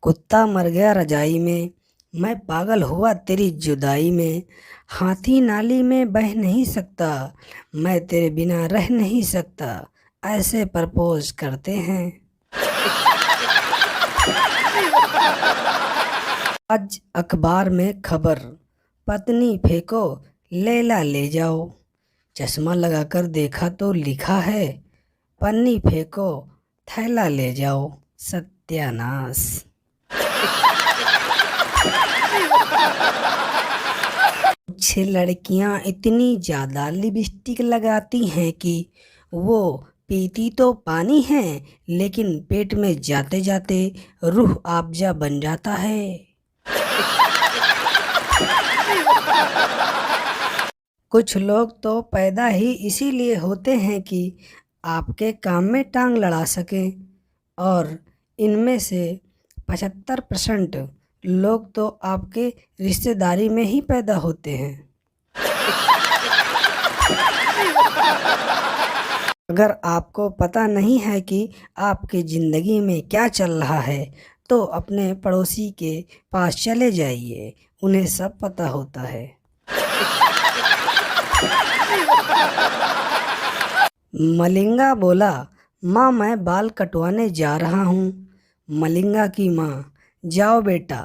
कुत्ता मर गया रजाई में, मैं पागल हुआ तेरी जुदाई में। हाथी नाली में बह नहीं सकता, मैं तेरे बिना रह नहीं सकता, ऐसे प्रपोज करते हैं। आज अखबार में खबर, पत्नी फेंको लैला ले जाओ। चश्मा लगाकर देखा तो लिखा है, पन्नी फेंको थैला ले जाओ। सत्यानाश। कुछ लड़कियां इतनी ज़्यादा लिपस्टिक लगाती हैं कि वो पीती तो पानी है, लेकिन पेट में जाते जाते रूह अफ़ज़ा बन जाता है। कुछ लोग तो पैदा ही इसीलिए होते हैं कि आपके काम में टांग लड़ा सकें, और इनमें से 75% लोग तो आपके रिश्तेदारी में ही पैदा होते हैं। अगर आपको पता नहीं है कि आपकी ज़िंदगी में क्या चल रहा है, तो अपने पड़ोसी के पास चले जाइए, उन्हें सब पता होता है। मलिंगा बोला, माँ मैं बाल कटवाने जा रहा हूँ। मलिंगा की माँ, जाओ बेटा,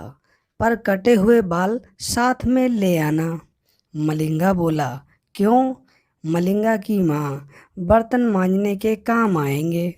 पर कटे हुए बाल साथ में ले आना। मलिंगा बोला, क्यों? मलिंगा की माँ, बर्तन मांजने के काम आएंगे।